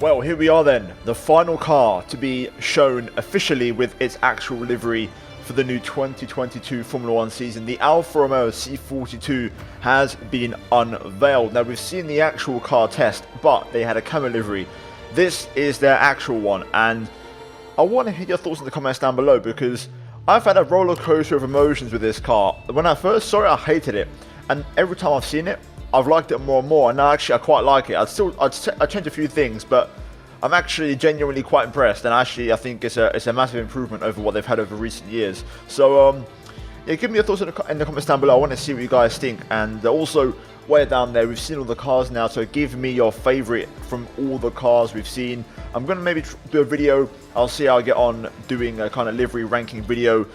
Well, here we are then, the final car to be shown officially with its actual livery for the new 2022 Formula 1 season. The ALFA ROMEO C42 has been unveiled. Now, we've seen the actual car test, but they had a camo livery. This is their actual one, and I want to hear your thoughts in the comments down below, because I've had a roller coaster of emotions with this car. When I first saw it, I hated it, and every time I've seen it, I've liked it more and more, and now actually I quite like it. I'd change a few things, but I'm actually genuinely quite impressed, and actually I think it's a massive improvement over what they've had over recent years. So yeah, give me your thoughts in the comments down below. I want to see what you guys think, and also way down there, we've seen all the cars now, so give me your favorite from all the cars we've seen. I'm going to maybe do a video. I'll see how I get on doing a kind of livery ranking video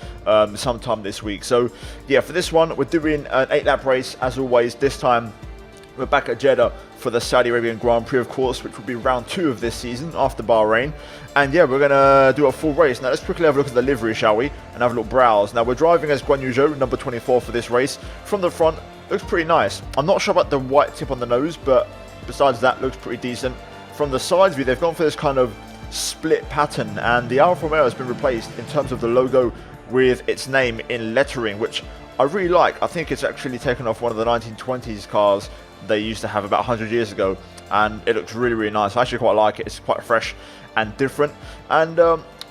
sometime this week. So yeah, for this one, we're doing an 8-lap race as always. This time we're back at Jeddah for the Saudi Arabian Grand Prix, of course, which will be round 2 of this season after Bahrain. And yeah, we're going to do a full race. Now let's quickly have a look at the livery, shall we? And have a look browse. Now we're driving as Guan Yu Zhou, number 24 for this race. From the front, looks pretty nice. I'm not sure about the white tip on the nose, but besides that, looks pretty decent. From the sides view, they've gone for this kind of split pattern, and the Alfa Romeo has been replaced in terms of the logo with its name in lettering, which I really like. I think it's actually taken off one of the 1920s cars they used to have about 100 years ago, and it looks really, really nice. I actually quite like it. It's quite fresh and different, and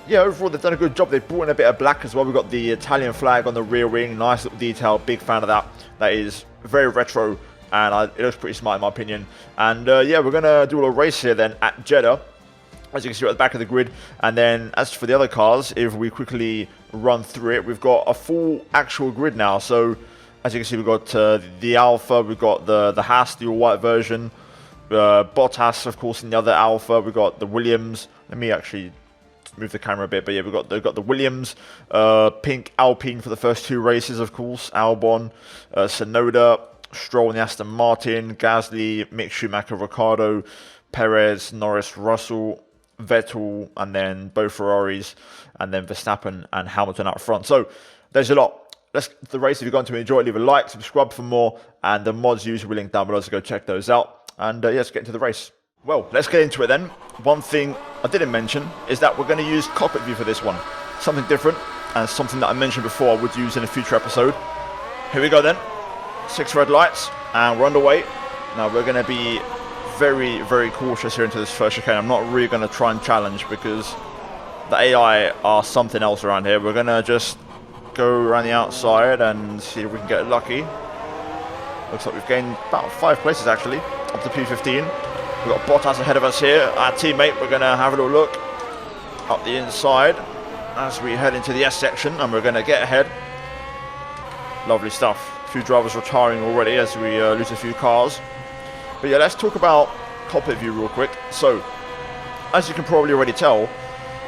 yeah, overall they've done a good job. They've brought in a bit of black as well. We've got the Italian flag on the rear wing, nice little detail, big fan of that. That is very retro, and it looks pretty smart in my opinion. And yeah, we're gonna do a little race here then at Jeddah, as you can see at the back of the grid. And then as for the other cars, if we quickly run through it, we've got a full actual grid now. So as you can see, we've got the Alfa, we've got the Haas, the all-white version, Bottas, of course, in the other Alfa. We've got the Williams. Let me actually move the camera a bit, but yeah, we've got the Williams, pink Alpine for the first 2 races, of course, Albon, Tsunoda, Stroll in the Aston Martin, Gasly, Mick Schumacher, Ricciardo, Perez, Norris, Russell, Vettel, and then both Ferraris, and then Verstappen and Hamilton up front. So there's a lot. Let's get to the race. If you're going to enjoy it, leave a like, subscribe for more, and the mods used will link down below, so go check those out. And yeah, let's get into the race. Well, let's get into it then. One thing I didn't mention is that we're going to use cockpit view for this one. Something different, and something that I mentioned before I would use in a future episode. Here we go then. 6 red lights, and we're underway. Now we're going to be very, very cautious here into this first chicane. I'm not really going to try and challenge, because the AI are something else around here. We're going to just go around the outside and see if we can get lucky. Looks like we've gained about 5 places actually, up to P15. We've got Bottas ahead of us here, our teammate. We're going to have a little look up the inside as we head into the S section, and we're going to get ahead. Lovely stuff. A few drivers retiring already as we lose a few cars. But yeah, let's talk about cockpit view real quick. So, as you can probably already tell,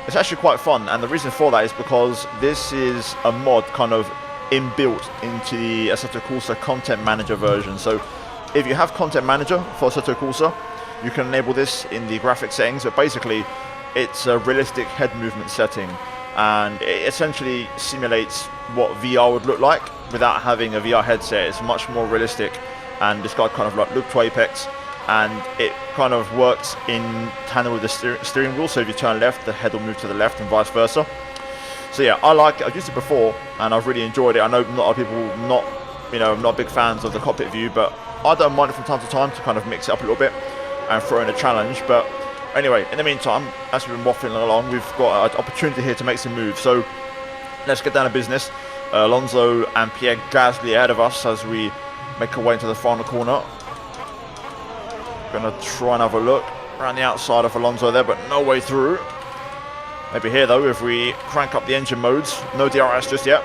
it's actually quite fun, and the reason for that is because this is a mod kind of inbuilt into the Assetto Corsa Content Manager version. So if you have Content Manager for Assetto Corsa, you can enable this in the graphic settings, but basically it's a realistic head movement setting, and it essentially simulates what VR would look like without having a VR headset. It's much more realistic, and it's got kind of like look to apex, and it kind of works in tandem with the steering wheel. So if you turn left, the head will move to the left and vice versa. So yeah, I like it. I've used it before and I've really enjoyed it. I know a lot of people not big fans of the cockpit view, but I don't mind it from time to time to kind of mix it up a little bit and throw in a challenge. But anyway, in the meantime, as we've been waffling along, we've got an opportunity here to make some moves. So let's get down to business. Alonso and Pierre Gasly ahead of us as we make our way into the final corner. Gonna try and have a look around the outside of Alonso there, but no way through. Maybe here though, if we crank up the engine modes. No DRS just yet.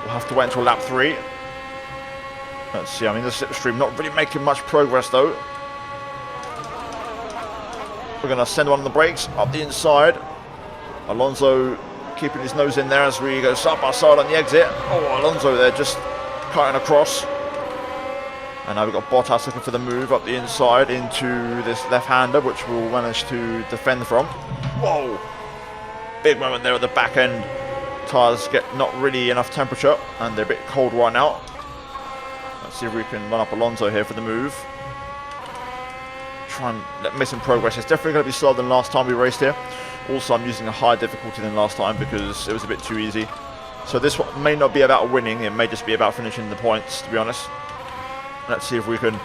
We'll have to wait until lap 3. Let's see, I mean the slipstream not really making much progress though. We're gonna send one on the brakes up the inside. Alonso keeping his nose in there as we go side by side on the exit. Oh, Alonso there just cutting across. And now we've got Bottas looking for the move up the inside into this left-hander, which we'll manage to defend from. Whoa! Big moment there at the back end. Tyres get not really enough temperature, and they're a bit cold right now. Let's see if we can run up Alonso here for the move. try and make some progress. It's definitely going to be slower than last time we raced here. Also, I'm using a higher difficulty than last time because it was a bit too easy. So this one may not be about winning, it may just be about finishing the points, to be honest. Let's see if we can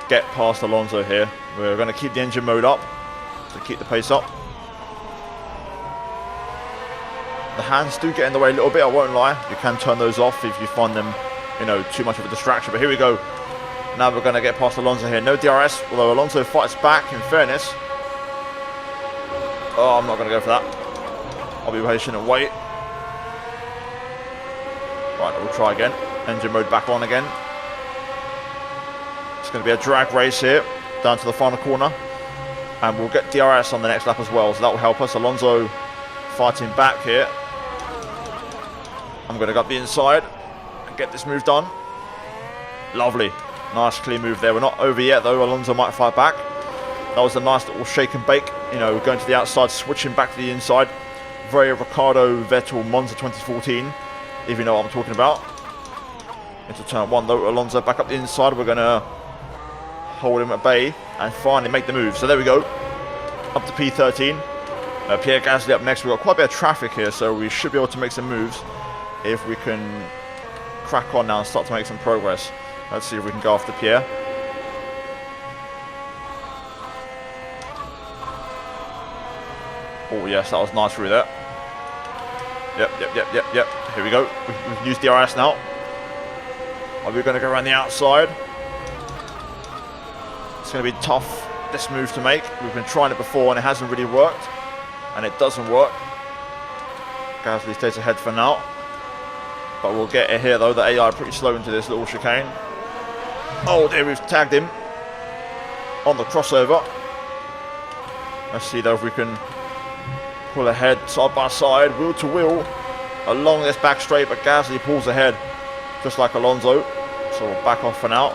get past Alonso here. We're going to keep the engine mode up to keep the pace up. The hands do get in the way a little bit, I won't lie. You can turn those off if you find them, you know, too much of a distraction. But here we go. Now we're going to get past Alonso here. No DRS, although Alonso fights back, in fairness. Oh, I'm not going to go for that. I'll be patient and wait. Right, we'll try again. Engine mode back on again. It's going to be a drag race here, down to the final corner. And we'll get DRS on the next lap as well, so that will help us. Alonso fighting back here. I'm going to go up the inside and get this move done. Lovely. Nice clean move there. We're not over yet though. Alonso might fight back. That was a nice little shake and bake. You know, going to the outside, switching back to the inside. Very Ricciardo Vettel Monza 2014. If you know what I'm talking about. Into turn 1 though. Alonso back up the inside. We're going to hold him at bay and finally make the move. So there we go. Up to P13. Pierre Gasly up next. We've got quite a bit of traffic here, so we should be able to make some moves if we can crack on now and start to make some progress. Let's see if we can go after Pierre. Oh yes, that was nice through there. Yep. Here we go. We can use DRS now. Are we going to go around the outside? It's going to be tough, this move to make. We've been trying it before and it hasn't really worked. And it doesn't work. Gasly stays ahead for now. But we'll get it here though. The AI are pretty slow into this little chicane. Oh dear, we've tagged him on the crossover. Let's see though if we can pull ahead side by side, wheel to wheel along this back straight, but Gasly pulls ahead just like Alonso. So we'll back off for now.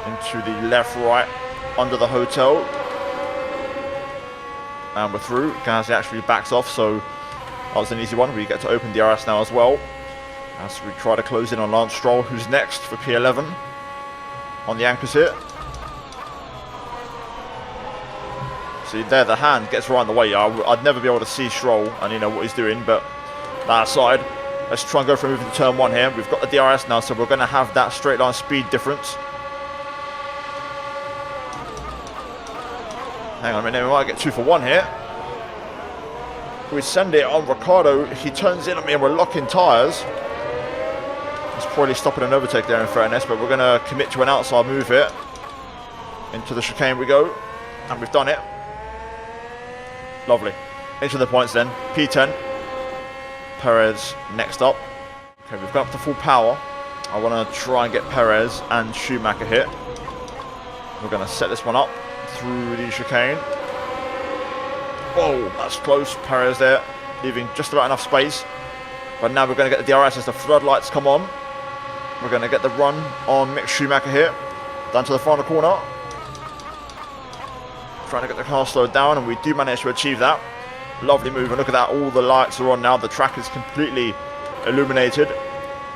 Into the left right under the hotel. And we're through. Gasly actually backs off, so that was an easy one. We get to open DRS now as well, as we try to close in on Lance Stroll, who's next for P11 on the anchors here. See there, the hand gets right in the way. I'd never be able to see Stroll and you know what he's doing, but that aside, let's try and go for a move into turn 1 here. We've got the DRS now, so we're going to have that straight line speed difference. Hang on a minute, we might get 2 for 1 here. We send it on Ricciardo, he turns in on me and we're locking tyres. He's probably stopping an overtake there in fairness, but we're going to commit to an outside move here. Into the chicane we go, and we've done it. Lovely. Into the points then, P10. Perez next up. Okay, we've got up to full power. I want to try and get Perez and Schumacher here. We're going to set this one up through the chicane. Oh, that's close. Perez there, leaving just about enough space. But now we're going to get the DRS as the floodlights come on. We're going to get the run on Mick Schumacher here. Down to the final corner. Trying to get the car slowed down, and we do manage to achieve that. Lovely move, and look at that. All the lights are on now. The track is completely illuminated.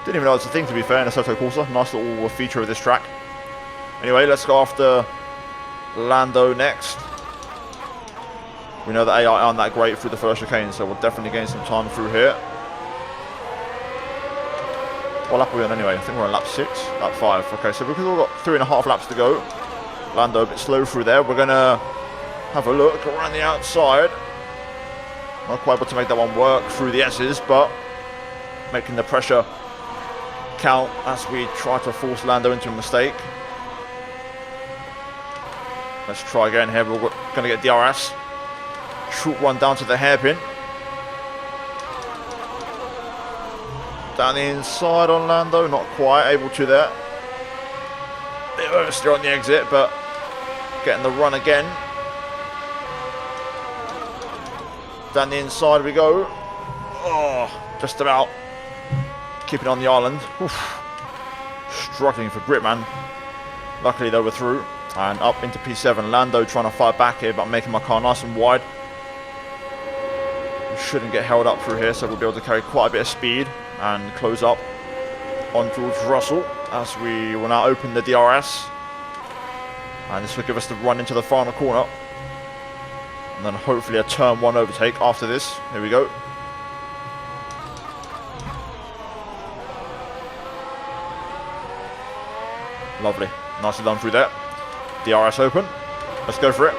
Didn't even know it's a thing, to be fair, in Assetto Corsa. Nice little feature of this track. Anyway, let's go after Lando next. We know that AI aren't that great through the first chicane, so we'll definitely gain some time through here. What lap are we on anyway? I think we're on lap 6, lap 5. Okay, so because we've got 3.5 laps to go. Lando a bit slow through there. We're going to have a look around the outside. Not quite able to make that one work through the S's, but making the pressure count as we try to force Lando into a mistake. Let's try again here. We're going to get DRS. Short run down to the hairpin. Down the inside on Lando, not quite able to there. Bit of oversteer on the exit, but getting the run again. Down the inside we go. Oh, just about keeping on the island. Oof. Struggling for grip, man. Luckily though we're through. And up into P7. Lando trying to fight back here, but making my car nice and wide. We shouldn't get held up through here, so we'll be able to carry quite a bit of speed and close up on George Russell as we will now open the DRS. And this will give us the run into the final corner. And then hopefully a turn 1 overtake after this. Here we go. Lovely. Nicely done through there. DRS open. Let's go for it.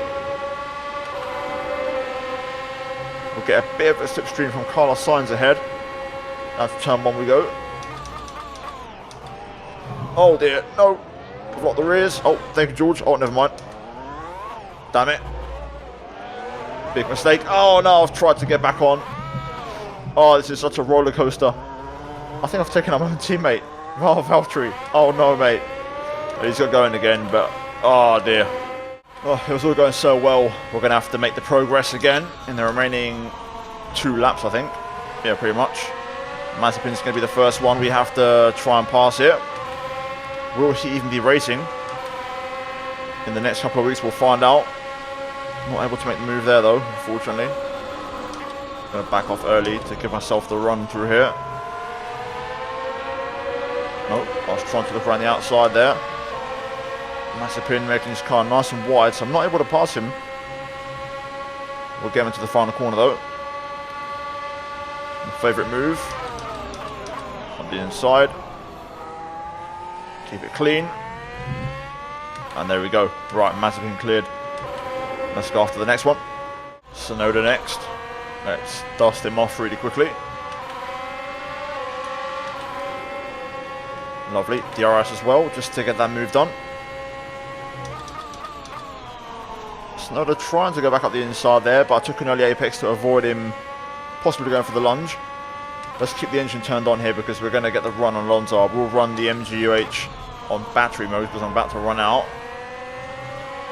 We'll get a bit of a slipstream from Carlos Sainz ahead. That's turn 1 we go. Oh dear, no. I've locked the rears. Oh, thank you, George. Oh, never mind. Damn it. Big mistake. Oh no, I've tried to get back on. Oh, this is such a roller coaster. I think I've taken out my own teammate. Valtteri. Oh no, mate. He's got going again, but oh dear. Oh, it was all going so well. We're going to have to make the progress again in the remaining 2 laps, I think. Yeah, pretty much. Mazepin's going to be the first one we have to try and pass here. Will he even be racing? In the next couple of weeks, we'll find out. Not able to make the move there, though, unfortunately. Going to back off early to give myself the run through here. Nope, I was trying to look around the outside there. Mazepin making his car nice and wide, so I'm not able to pass him. We'll get him into the final corner, though. My favourite move. On the inside. Keep it clean. And there we go. Right, Mazepin cleared. Let's go after the next one. Sonoda next. Let's dust him off really quickly. Lovely. DRS as well, just to get that move done. Sonoda trying to go back up the inside there, but I took an early apex to avoid him possibly going for the lunge. Let's keep the engine turned on here because we're going to get the run on Alonso. We'll run the MGUH on battery mode because I'm about to run out.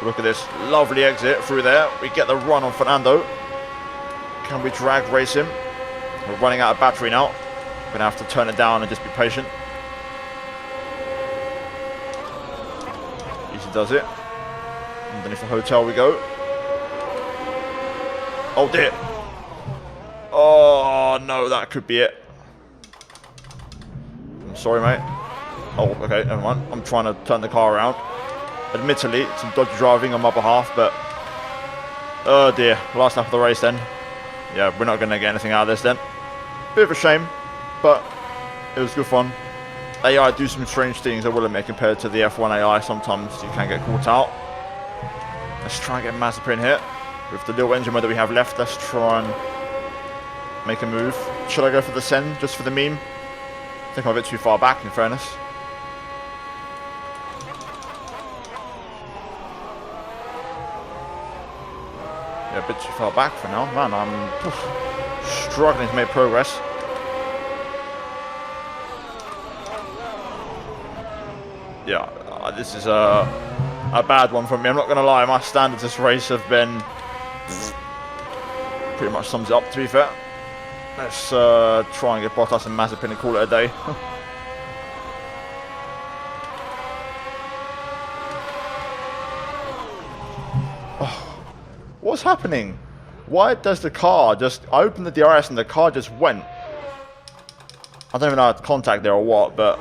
Look at this lovely exit through there. We get the run on Fernando. Can we drag race him? We're running out of battery now. We're going to have to turn it down and just be patient. Easy does it. Underneath the hotel we go. Oh dear. Oh no, that could be it. I'm sorry, mate. Oh, okay, never mind. I'm trying to turn the car around. Admittedly, some dodgy driving on my behalf, but oh dear, last lap of the race then. Yeah, we're not going to get anything out of this then. Bit of a shame, but it was good fun. AI do some strange things, I will admit, compared to the F1 AI. Sometimes you can get caught out. Let's try and get Mazepin here. With the little engine mode that we have left, let's try and make a move. Should I go for the Sen, just for the meme? I think I'm a bit too far back, in fairness. Yeah, a bit too far back for now. Man, I'm struggling to make progress. Yeah, this is a bad one for me. I'm not going to lie, my standards this race have been pretty much sums it up, to be fair. Let's try and get Bottas and Mazepin and call it a day. Oh, what's happening? Why does the car just... I opened the DRS and the car just went. I don't even know how to contact there or what, but...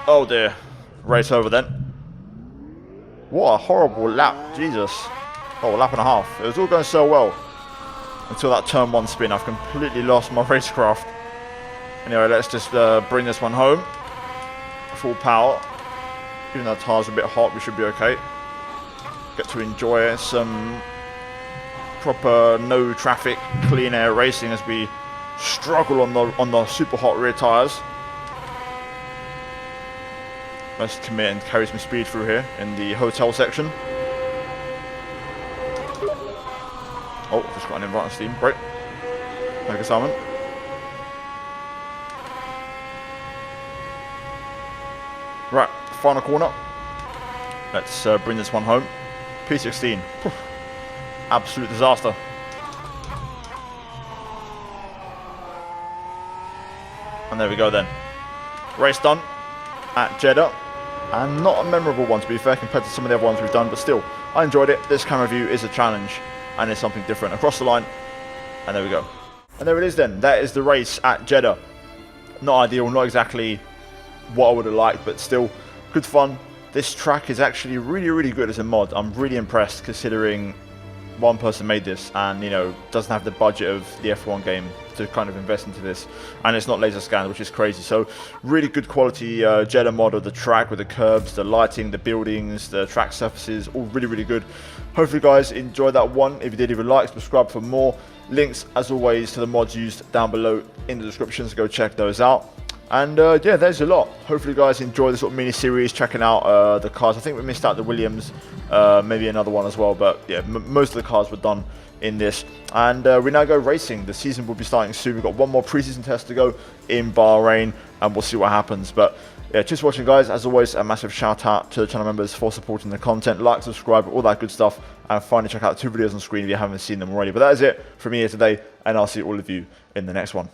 Oh dear. Race over then. What a horrible lap. Jesus. Oh, a lap and a half. It was all going so well. Until that turn 1 spin. I've completely lost my racecraft. Anyway, let's just bring this one home. Full power. Even though the tyres are a bit hot, we should be okay. Get to enjoy some proper no traffic, clean air racing as we struggle on the super hot rear tyres. Let's commit and carry some speed through here in the hotel section. Oh, just got an invite on Steam. Great. Thank you, Simon. Right, final corner. Let's bring this one home. P16. Absolute disaster. And there we go then. Race done at Jeddah. And not a memorable one, to be fair, compared to some of the other ones we've done, but still, I enjoyed it. This camera view is a challenge, and it's something different across the line. And there we go. And there it is then. That is the race at Jeddah. Not ideal, not exactly what I would have liked, but still good fun. this track is actually really good as a mod. I'm really impressed considering one person made this and, you know, doesn't have the budget of the F1 game to kind of invest into this, and it's not laser scanned, which is crazy. So really good quality Jeddah mod of the track with the curbs, the lighting, the buildings, the track surfaces, all really good. Hopefully guys enjoyed that one. If you did, leave a like, subscribe for more. Links as always to the mods used down below in the description, so go check those out. And yeah, there's a lot. Hopefully you guys enjoy this sort of mini series, checking out the cars. I think we missed out the Williams, maybe another one as well, but yeah, most of the cars were done in this. And we now go racing. The season will be starting soon. We've got one more preseason test to go in Bahrain, and we'll see what happens. But yeah, cheers for watching guys. As always, a massive shout out to the channel members for supporting the content. Like, subscribe, all that good stuff. And finally check out 2 videos on screen if you haven't seen them already. But that is it from me here today, and I'll see all of you in the next one.